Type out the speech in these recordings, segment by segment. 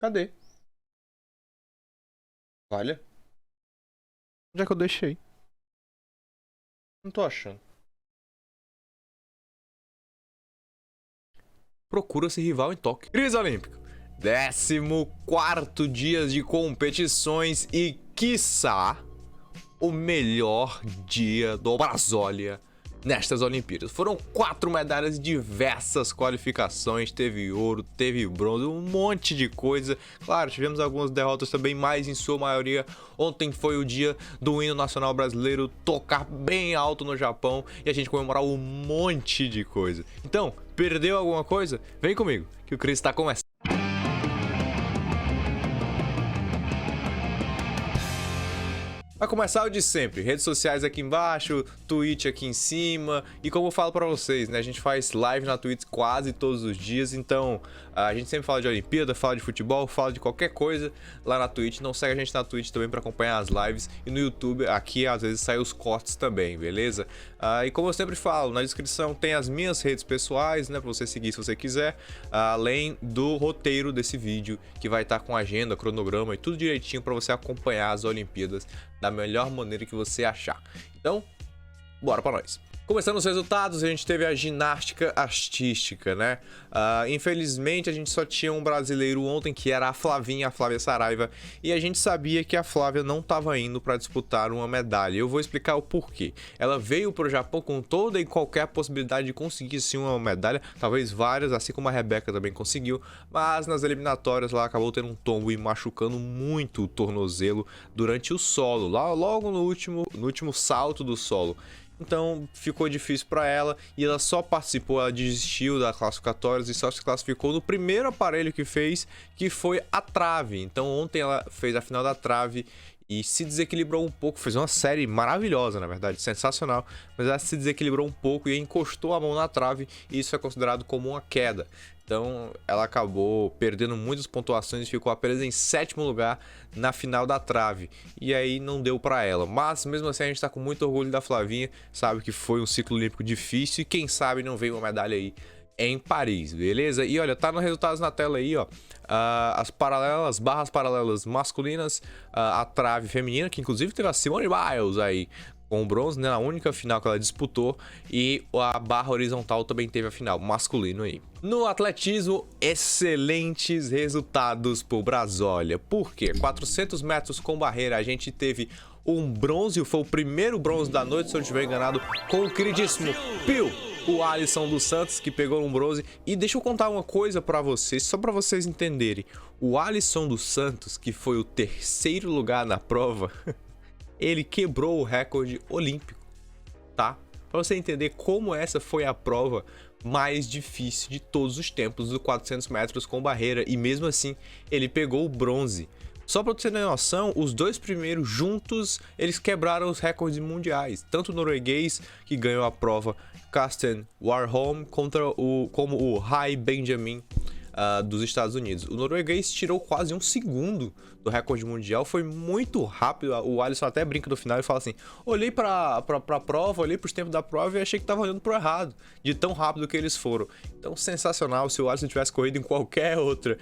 Cadê? Olha. Onde é que eu deixei? Não tô achando. Procura-se rival em Tóquio. Crise Olímpica. 14º dia de competições e, quiçá, o melhor dia do Brasólia nestas Olimpíadas. Foram 4 medalhas, diversas qualificações, teve ouro, teve bronze, um monte de coisa. Claro, tivemos algumas derrotas também, mas em sua maioria, ontem foi o dia do hino nacional brasileiro tocar bem alto no Japão e a gente comemorar um monte de coisa. Então, perdeu alguma coisa? Vem comigo, que o Chris está começando. Vai começar o de sempre, redes sociais aqui embaixo, Twitch aqui em cima, e como eu falo pra vocês, né, a gente faz live na Twitch quase todos os dias, então a gente sempre fala de Olimpíada, fala de futebol, fala de qualquer coisa lá na Twitch, então segue a gente na Twitch também pra acompanhar as lives, e no YouTube aqui às vezes saem os cortes também, beleza? E como eu sempre falo, na descrição tem as minhas redes pessoais, né, pra você seguir se você quiser, além do roteiro desse vídeo, que vai estar com agenda, cronograma e tudo direitinho pra você acompanhar as Olimpíadas da melhor maneira que você achar. Então, bora pra nós. Começando os resultados, a gente teve a ginástica artística, né? Infelizmente, a gente só tinha um brasileiro ontem, que era a Flávia Saraiva, e a gente sabia que a Flávia não estava indo para disputar uma medalha. Eu vou explicar o porquê. Ela veio para o Japão com toda e qualquer possibilidade de conseguir sim uma medalha, talvez várias, assim como a Rebeca também conseguiu, mas nas eliminatórias ela acabou tendo um tombo e machucando muito o tornozelo durante o solo, logo no último salto do solo. Então ficou difícil para ela e ela só participou, ela desistiu das classificatórias e só se classificou no primeiro aparelho que fez, que foi a trave. Então ontem ela fez a final da trave e se desequilibrou um pouco, fez uma série maravilhosa, na verdade, sensacional, mas ela se desequilibrou um pouco e encostou a mão na trave e isso é considerado como uma queda. Então ela acabou perdendo muitas pontuações e ficou apenas em 7º lugar na final da trave. E aí não deu pra ela. Mas mesmo assim a gente tá com muito orgulho da Flavinha. Sabe que foi um ciclo olímpico difícil e quem sabe não veio uma medalha aí em Paris, beleza? E olha, tá nos resultados na tela aí, ó. As barras paralelas masculinas, a trave feminina, que inclusive teve a Simone Biles aí com o bronze, né, na única final que ela disputou, e a barra horizontal também teve a final, masculino aí. No atletismo, excelentes resultados pro Brasólia. Por quê? 400 metros com barreira, a gente teve um bronze, foi o primeiro bronze da noite, se eu não estiver enganado, com o queridíssimo Pio, o Alisson dos Santos, que pegou um bronze. E deixa eu contar uma coisa pra vocês, só pra vocês entenderem. O Alisson dos Santos, que foi o 3º lugar na prova, ele quebrou o recorde olímpico, tá? Pra você entender como essa foi a prova mais difícil de todos os tempos, do 400 metros com barreira, e mesmo assim ele pegou o bronze. Só pra você ter noção, os 2 primeiros juntos, eles quebraram os recordes mundiais. Tanto o norueguês, que ganhou a prova, Karsten Warholm, como o Rai Benjamin, dos Estados Unidos. O norueguês tirou quase 1 segundo do recorde mundial, foi muito rápido. O Alisson até brinca no final e fala assim: olhei pra prova, olhei pros tempos da prova e achei que tava olhando pro errado, de tão rápido que eles foram. Então, sensacional. Se o Alisson tivesse corrido em qualquer outra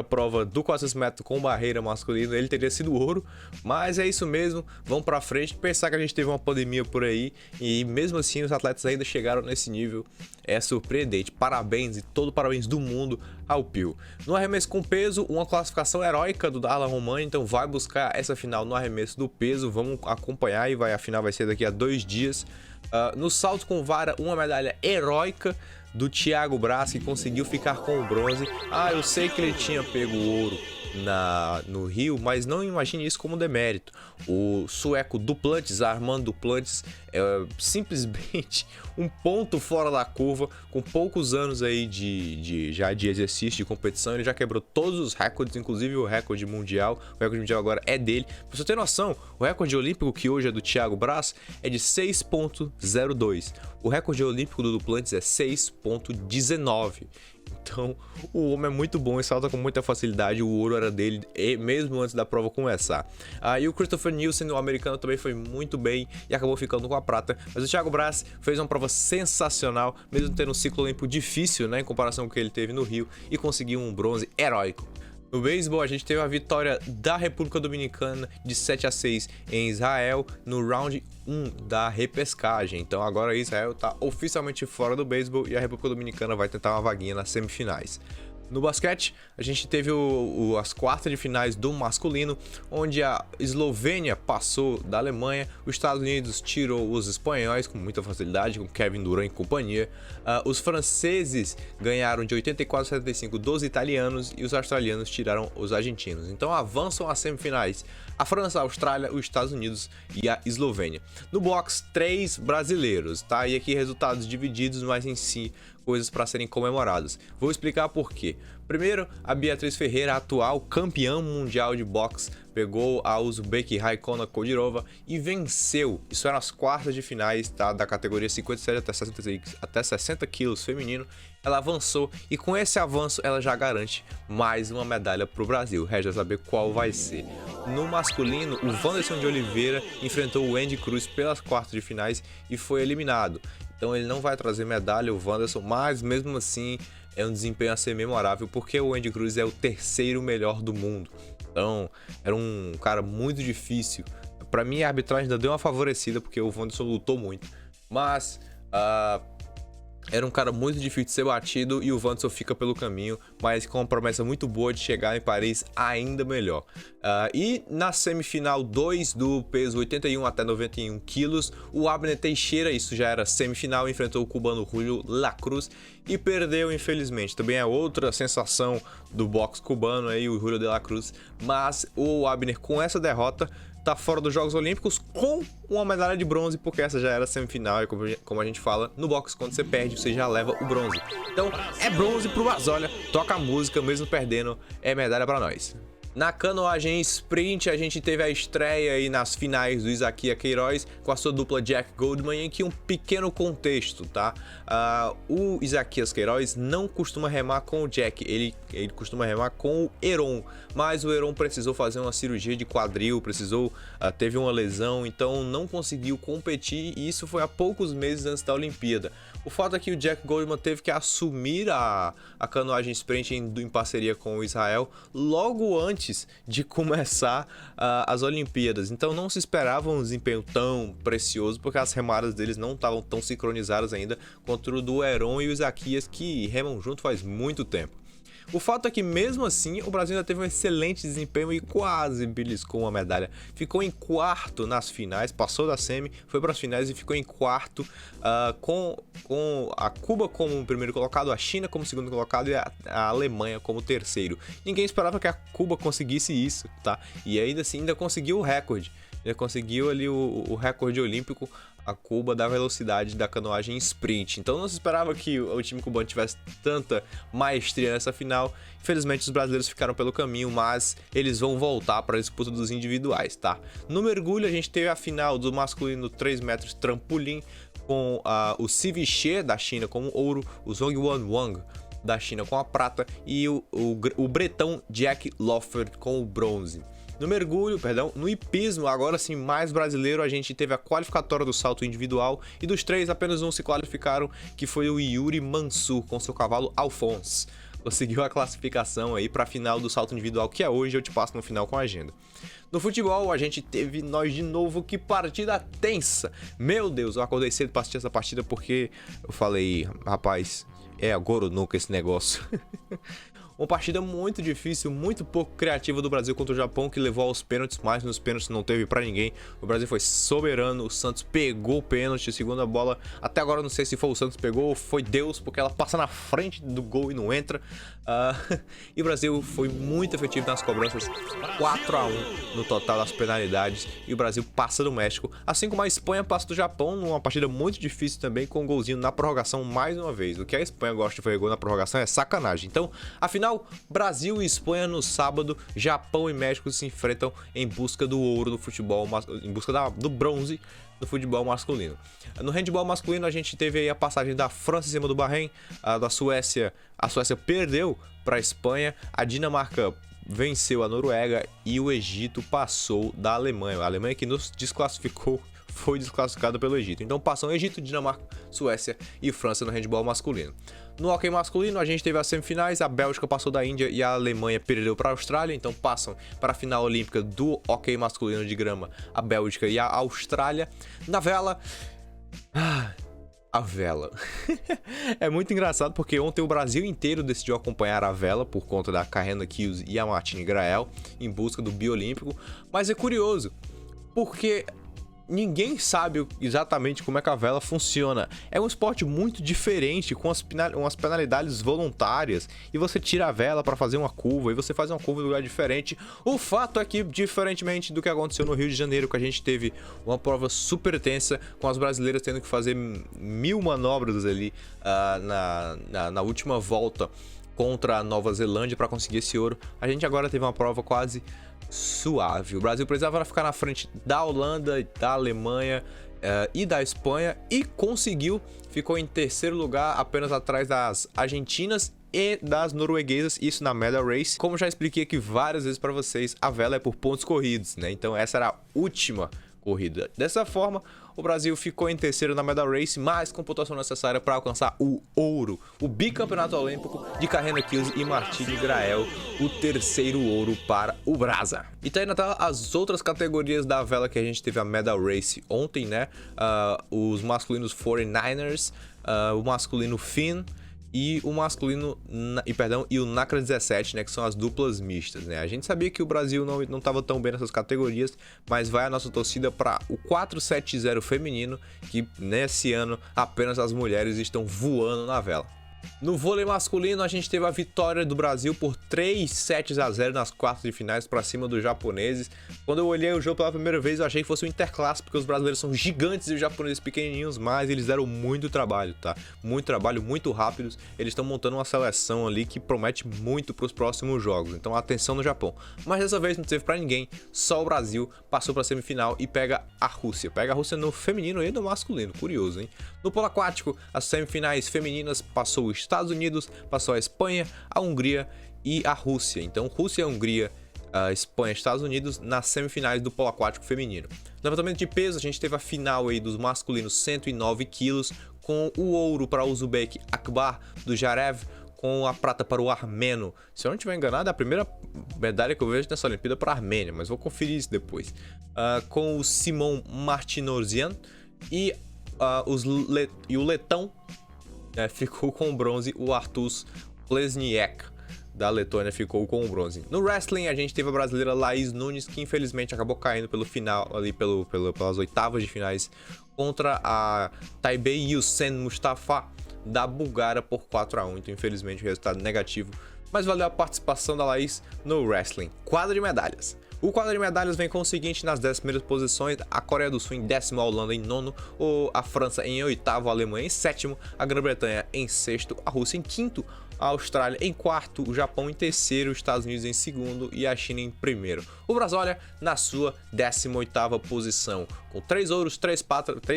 prova do 400 metros com barreira masculina, ele teria sido ouro. Mas é isso mesmo, vamos pra frente. Pensar que a gente teve uma pandemia por aí e mesmo assim os atletas ainda chegaram nesse nível é surpreendente. Parabéns e todo parabéns do mundo ao Pio. No arremesso com peso, uma classificação heróica do Darlan Romani, então vai buscar essa final no arremesso do peso, vamos acompanhar e a final vai ser daqui a 2 dias. No salto com vara, uma medalha heróica do Thiago Braz, que conseguiu ficar com o bronze. Eu sei que ele tinha pego o ouro no Rio, mas não imagine isso como demérito. O sueco Duplantis, Armand Duplantis, é simplesmente um ponto fora da curva, com poucos anos aí de exercício, de competição. Ele já quebrou todos os recordes, inclusive o recorde mundial. O recorde mundial agora é dele. Pra você ter noção, o recorde olímpico, que hoje é do Thiago Braz, é de 6.02. O recorde olímpico do Duplantis é 6.19. Então, o homem é muito bom e salta com muita facilidade. O ouro era dele, mesmo antes da prova começar. E o Christopher Nielsen, o americano, também foi muito bem e acabou ficando com a prata. Mas o Thiago Braz fez uma prova sensacional, mesmo tendo um ciclo olímpico difícil, né, em comparação com o que ele teve no Rio, e conseguiu um bronze heróico. No beisebol, a gente teve a vitória da República Dominicana de 7-6 em Israel no round 1 da repescagem. Então agora Israel está oficialmente fora do beisebol e a República Dominicana vai tentar uma vaguinha nas semifinais. No basquete, a gente teve as quartas de finais do masculino, onde a Eslovênia passou da Alemanha, os Estados Unidos tirou os espanhóis com muita facilidade, com Kevin Durant e companhia, os franceses ganharam de 84-75 dos italianos e os australianos tiraram os argentinos. Então avançam às semifinais a França, a Austrália, os Estados Unidos e a Eslovênia. No boxe, 3 brasileiros, tá? E aqui resultados divididos, mas em si coisas para serem comemoradas. Vou explicar por quê. Primeiro, a Beatriz Ferreira, atual campeã mundial de boxe, pegou a Uzbek Raikona Kodirova e venceu. Isso era nas quartas de finais, tá? Da categoria 57 até 60 quilos feminino. Ela avançou e com esse avanço ela já garante mais uma medalha para o Brasil. Resta saber qual vai ser. No masculino, o Wanderson de Oliveira enfrentou o Andy Cruz pelas quartas de finais e foi eliminado. Então ele não vai trazer medalha, o Wanderson, mas mesmo assim é um desempenho a ser memorável, porque o Andy Cruz é o terceiro melhor do mundo. Então era um cara muito difícil. Para mim a arbitragem ainda deu uma favorecida, porque o Wanderson lutou muito. Mas era um cara muito difícil de ser batido e o Wanderson fica pelo caminho, mas com uma promessa muito boa de chegar em Paris ainda melhor. E na semifinal 2 do peso 81 até 91 quilos, o Abner Teixeira, isso já era semifinal, enfrentou o cubano Julio La Cruz e perdeu, infelizmente. Também é outra sensação do boxe cubano aí, o Julio de La Cruz, mas o Abner com essa derrota tá fora dos Jogos Olímpicos com uma medalha de bronze, porque essa já era semifinal e como a gente fala no boxe, quando você perde, você já leva o bronze. Então é bronze pro Basolha, toca a música, mesmo perdendo, é medalha pra nós. Na canoagem sprint, a gente teve a estreia aí nas finais do Isaquias Queiroz com a sua dupla Jack Goldman, em que um pequeno contexto, tá? O Isaquias Queiroz não costuma remar com o Jack, ele costuma remar com o Heron, mas o Heron precisou fazer uma cirurgia de quadril, teve uma lesão, então não conseguiu competir, e isso foi há poucos meses antes da Olimpíada. O fato é que o Jack Goldman teve que assumir a canoagem sprint em parceria com o Israel logo antes de começar as Olimpíadas. Então não se esperava um desempenho tão precioso, porque as remadas deles não estavam tão sincronizadas ainda contra o do Heron e o Isaquias, que remam junto faz muito tempo. O fato é que, mesmo assim, o Brasil ainda teve um excelente desempenho e quase beliscou uma medalha. Ficou em quarto nas finais, passou da semi, foi para as finais e ficou em quarto, com a Cuba como primeiro colocado, a China como segundo colocado e a Alemanha como terceiro. Ninguém esperava que a Cuba conseguisse isso, tá? E ainda assim, ainda conseguiu o recorde. Ele conseguiu ali o recorde olímpico, a Cuba, da velocidade da canoagem sprint. Então não se esperava que o time cubano tivesse tanta maestria nessa final. Infelizmente os brasileiros ficaram pelo caminho, mas eles vão voltar para a disputa dos individuais, tá? No mergulho a gente teve a final do masculino 3 metros trampolim, com o Ceviche da China com o ouro, o Zhongwan Wang da China com a prata e o bretão Jack Lawford com o bronze. No hipismo, agora sim mais brasileiro, a gente teve a qualificatória do salto individual e dos 3 apenas um se qualificaram, que foi o Yuri Mansur com seu cavalo Alphonse. Conseguiu a classificação aí para a final do salto individual, que é hoje, eu te passo no final com a agenda. No futebol, a gente teve nós de novo, que partida tensa. Meu Deus, eu acordei cedo para assistir essa partida porque eu falei, rapaz, é agora ou nunca esse negócio. Uma partida muito difícil, muito pouco criativa do Brasil contra o Japão, que levou aos pênaltis, mas nos pênaltis não teve pra ninguém. O Brasil foi soberano, o Santos pegou o pênalti, segunda bola. Até agora não sei se foi o Santos que pegou ou foi Deus, porque ela passa na frente do gol e não entra. E o Brasil foi muito efetivo nas cobranças, 4-1 no total das penalidades. E o Brasil passa do México, assim como a Espanha passa do Japão, numa partida muito difícil também, com um golzinho na prorrogação mais uma vez. O que a Espanha gosta de fazer gol na prorrogação é sacanagem. Então, afinal, Brasil e Espanha no sábado, Japão e México se enfrentam em busca do ouro no futebol, em busca do bronze no futebol masculino. No handebol masculino, a gente teve aí a passagem da França em cima do Bahrein, da Suécia. A Suécia perdeu para a Espanha, a Dinamarca venceu a Noruega e o Egito passou da Alemanha. A Alemanha que nos desclassificou foi desclassificada pelo Egito. Então passam Egito, Dinamarca, Suécia e França no handebol masculino. No hóquei masculino, a gente teve as semifinais, a Bélgica passou da Índia e a Alemanha perdeu para a Austrália, então passam para a final olímpica do hóquei masculino de grama a Bélgica e a Austrália. Na vela... A vela. É muito engraçado porque ontem o Brasil inteiro decidiu acompanhar a vela por conta da Karenna Kius e a Martine Grael em busca do biolímpico, mas é curioso porque ninguém sabe exatamente como é que a vela funciona. É um esporte muito diferente, com umas penalidades voluntárias, e você tira a vela para fazer uma curva, e você faz uma curva em um lugar diferente. O fato é que, diferentemente do que aconteceu no Rio de Janeiro, que a gente teve uma prova super tensa, com as brasileiras tendo que fazer 1000 manobras ali na última volta contra a Nova Zelândia para conseguir esse ouro, a gente agora teve uma prova quase suave. O Brasil precisava ficar na frente da Holanda, da Alemanha e da Espanha, e conseguiu. Ficou em terceiro lugar, apenas atrás das argentinas e das norueguesas, isso na medal race. Como já expliquei aqui várias vezes para vocês, a vela é por pontos corridos, né? Então essa era a última corrida. Dessa forma, o Brasil ficou em terceiro na medal race, mas com pontuação necessária para alcançar o ouro, o bicampeonato olímpico de Karenna Kius e Martine Grael, o terceiro ouro para o Brasa. E tá aí, Natal, as outras categorias da vela que a gente teve a medal race ontem, né? Os masculinos 49ers, o masculino Finn e o masculino e o Nacra 17, né, que são as duplas mistas, né? A gente sabia que o Brasil não estava tão bem nessas categorias, mas vai a nossa torcida para o 470 feminino, que nesse ano apenas as mulheres estão voando na vela. No vôlei masculino, a gente teve a vitória do Brasil por 3-0 nas quartas de finais para cima dos japoneses. Quando eu olhei o jogo pela primeira vez, eu achei que fosse um interclasse, porque os brasileiros são gigantes e os japoneses pequenininhos, mas eles deram muito trabalho, tá? Muito trabalho, muito rápidos. Eles estão montando uma seleção ali que promete muito para os próximos jogos, então atenção no Japão. Mas dessa vez não teve para ninguém, só o Brasil passou para a semifinal e pega a Rússia. Pega a Rússia no feminino e no masculino, curioso, hein? No polo aquático, as semifinais femininas passou os Estados Unidos, passou a Espanha, a Hungria e a Rússia. Então, Rússia, Hungria, a Espanha e Estados Unidos nas semifinais do polo aquático feminino. No levantamento de peso, a gente teve a final aí dos masculinos 109 quilos, com o ouro para o Uzbek Akbar do Jarev, com a prata para o armeno. Se eu não estiver enganado, é a primeira medalha que eu vejo nessa Olimpíada para a Armênia, mas vou conferir isso depois. Com o Simon Martinosian e o letão ficou com o bronze, o Artus Plesniak da Letônia ficou com o bronze. No wrestling, a gente teve a brasileira Laís Nunes, que infelizmente acabou caindo pelo final, ali pelas oitavas de finais, contra a Taibei Yusen Mustafa da Bulgária por 4-1. Então, infelizmente, o resultado negativo, mas valeu a participação da Laís no wrestling. Quadro de medalhas. O quadro de medalhas vem com o seguinte: nas 10 primeiras posições, a Coreia do Sul em 10º, a Holanda em 9º, a França em 8º, a Alemanha em 7º, a Grã-Bretanha em 6º, a Rússia em 5º, a Austrália em 4º, o Japão em 3º, os Estados Unidos em 2º e a China em 1º. O Brasil, olha, na sua 18ª posição, com 3 ouros, 3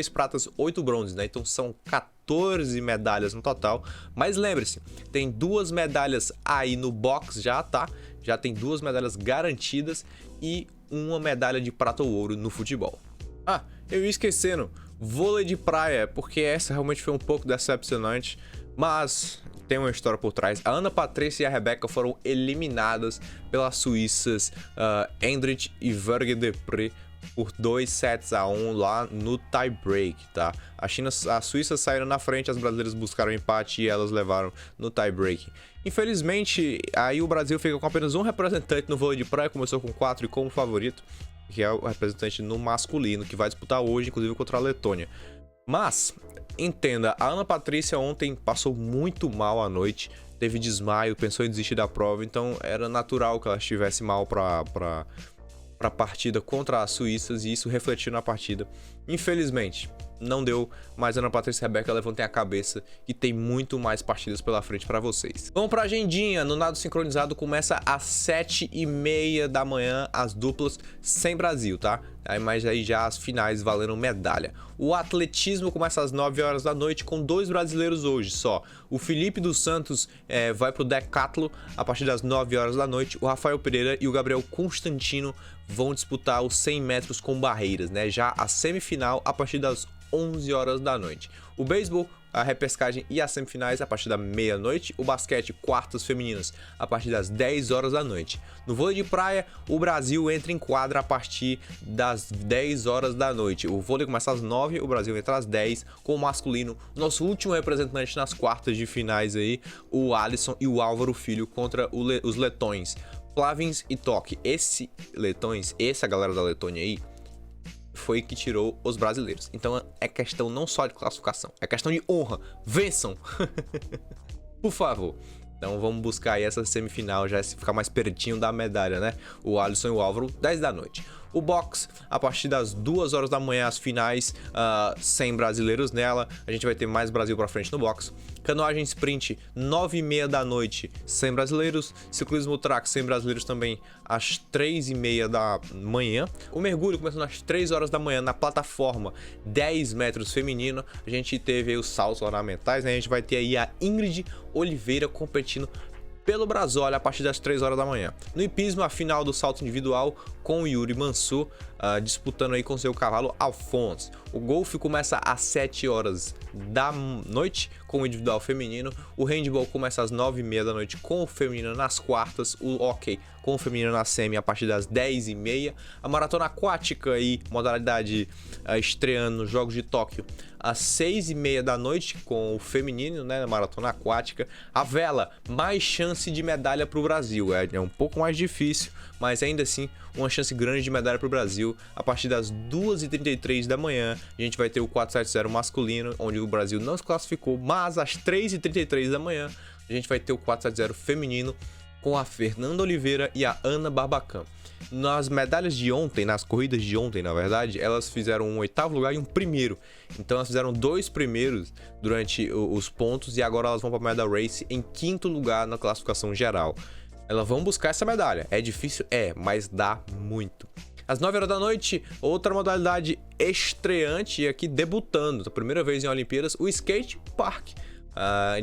pratas, 8 bronzes, né? Então são 14 medalhas no total, mas lembre-se, tem 2 medalhas aí no box já, tá? Já tem 2 medalhas garantidas e uma medalha de prata ou ouro no futebol. Eu ia esquecendo, vôlei de praia, porque essa realmente foi um pouco decepcionante, mas tem uma história por trás. A Ana Patrícia e a Rebeca foram eliminadas pelas suíças Endrich e Verge Depré por 2-1 lá no tie-break, tá? A Suíça saíram na frente, as brasileiras buscaram empate e elas levaram no tie-break. Infelizmente, aí o Brasil fica com apenas um representante no vôlei de praia, começou com 4 e como favorito, que é o representante no masculino, que vai disputar hoje, inclusive contra a Letônia. Mas, entenda, a Ana Patrícia ontem passou muito mal à noite, teve desmaio, pensou em desistir da prova, então era natural que ela estivesse mal para a partida contra as suíças, e isso refletiu na partida. Infelizmente, não deu, mas a Ana Patrícia e a Rebeca levantem a cabeça e tem muito mais partidas pela frente para vocês. Vamos para a agendinha. No nado sincronizado começa às 7h30 da manhã, as duplas sem Brasil, tá? Mas aí já as finais valendo medalha. O atletismo começa às 9 horas da noite com 2 brasileiros hoje só. O Felipe dos Santos vai pro decathlon a partir das 9 horas da noite. O Rafael Pereira e o Gabriel Constantino vão disputar os 100 metros com barreiras, né? Já a semifinal a partir das 11 horas da noite. O beisebol a repescagem e as semifinais a partir da meia-noite. O basquete, quartas femininas, a partir das 10 horas da noite. No vôlei de praia, o Brasil entra em quadra a partir das 10 horas da noite. O vôlei começa às 9, o Brasil entra às 10, com o masculino. Nosso último representante nas quartas de finais aí, o Alisson e o Álvaro Filho contra os letões, Plavins e Toque. Essa galera da Letônia aí, foi que tirou os brasileiros. Então é questão não só de classificação, é questão de honra. Vençam! Por favor. Então vamos buscar aí essa semifinal, já ficar mais pertinho da medalha, né? O Alisson e o Álvaro, 10 da noite. O boxe, a partir das 2 horas da manhã, as finais, 100 brasileiros nela. A gente vai ter mais Brasil pra frente no boxe. Canoagem sprint, 9h30 da noite, 100 brasileiros. Ciclismo track, 100 brasileiros também, às 3h30 da manhã. O mergulho começando às 3 horas da manhã na plataforma 10 metros feminino. A gente teve aí os saltos ornamentais, né? A gente vai ter aí a Ingrid Oliveira competindo pelo Brasólia a partir das 3 horas da manhã. No hipismo, a final do salto individual com o Yuri Mansur disputando aí com seu cavalo Alphonse. O golfe começa às 7 horas da noite com o individual feminino. O handball começa às 9h30 da noite com o feminino nas quartas. O hockey com o feminino na semi a partir das 10h30. A maratona aquática aí, modalidade estreando nos Jogos de Tóquio, às 6h30 da noite com o feminino, né, na maratona aquática. A vela, mais chance de medalha para o Brasil. É um pouco mais difícil, mas ainda assim uma chance grande de medalha para o Brasil. A partir das 2h33 da manhã, a gente vai ter o 470 masculino, onde o Brasil não se classificou, mas às 3h33 da manhã, a gente vai ter o 470 feminino, com a Fernanda Oliveira e a Ana Barbacan. Nas medalhas de ontem, nas corridas de ontem, na verdade, elas fizeram um 8º lugar e um primeiro. Então elas fizeram 2 primeiros durante os pontos e agora elas vão para a medal race em 5º lugar na classificação geral. Elas vão buscar essa medalha. É difícil? É, mas dá muito. Às 9 horas da noite, outra modalidade estreante aqui debutando, a primeira vez em Olimpíadas, o skate park.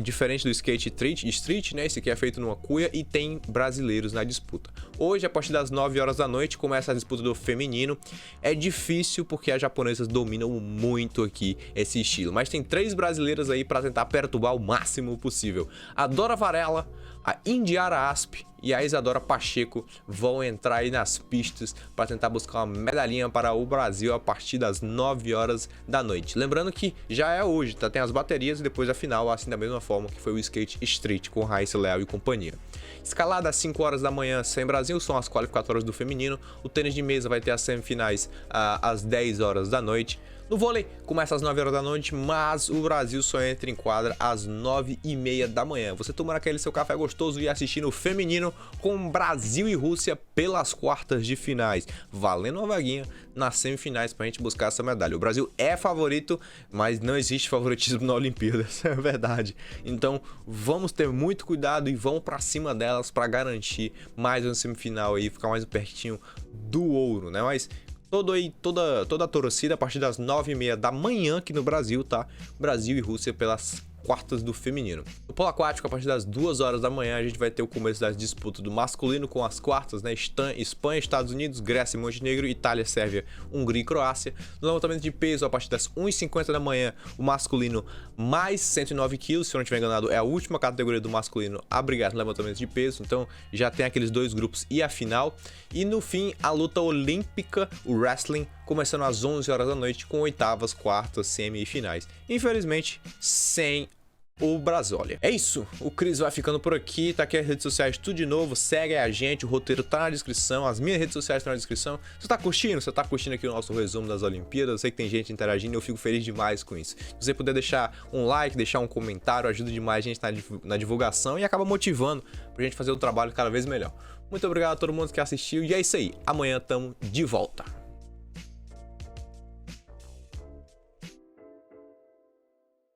Diferente do skate street, né? Esse aqui é feito numa cuia e tem brasileiros na disputa. Hoje, a partir das 9 horas da noite, começa a disputa do feminino. É difícil porque as japonesas dominam muito aqui esse estilo, mas tem 3 brasileiras aí para tentar perturbar o máximo possível. A Dora Varela, a Indiara Asp e a Isadora Pacheco vão entrar aí nas pistas para tentar buscar uma medalhinha para o Brasil a partir das 9 horas da noite. Lembrando que já é hoje, tá? Tem as baterias e depois a final, assim da mesma forma que foi o skate street com Raíssa Leal e companhia. Escalada às 5 horas da manhã sem Brasil, são as qualificatórias do feminino. O tênis de mesa vai ter as semifinais às 10 horas da noite. No vôlei, começa às 9 horas da noite, mas o Brasil só entra em quadra às 9h30 da manhã. Você tomando aquele seu café gostoso e assistindo o feminino com Brasil e Rússia pelas quartas de finais, valendo uma vaguinha nas semifinais pra gente buscar essa medalha. O Brasil é favorito, mas não existe favoritismo na Olimpíada, essa é a verdade. Então vamos ter muito cuidado e vamos pra cima delas pra garantir mais uma semifinal aí, ficar mais pertinho do ouro, né? Mas toda a torcida a partir das 9h30 da manhã aqui no Brasil, tá? Brasil e Rússia pelas quartas do feminino. No polo aquático, a partir das 2 horas da manhã, a gente vai ter o começo das disputas do masculino com as quartas, né? Espanha, Estados Unidos, Grécia e Montenegro, Itália, Sérvia, Hungria e Croácia. No levantamento de peso, a partir das 1h50 da manhã, o masculino mais 109 kg, se eu não estiver enganado, é a última categoria do masculino a brigar no levantamento de peso, então já tem aqueles 2 grupos e a final. E no fim, a luta olímpica, o wrestling, começando às 11 horas da noite com oitavas, quartas, semifinais. Infelizmente, sem o Brasólia. É isso, o Cris vai ficando por aqui, tá aqui as redes sociais tudo de novo, segue a gente, o roteiro tá na descrição, as minhas redes sociais estão na descrição. Você tá curtindo? Você tá curtindo aqui o nosso resumo das Olimpíadas? Eu sei que tem gente interagindo e eu fico feliz demais com isso. Se você puder deixar um like, deixar um comentário, ajuda demais a gente na divulgação e acaba motivando pra gente fazer o trabalho cada vez melhor. Muito obrigado a todo mundo que assistiu e é isso aí, amanhã tamo de volta.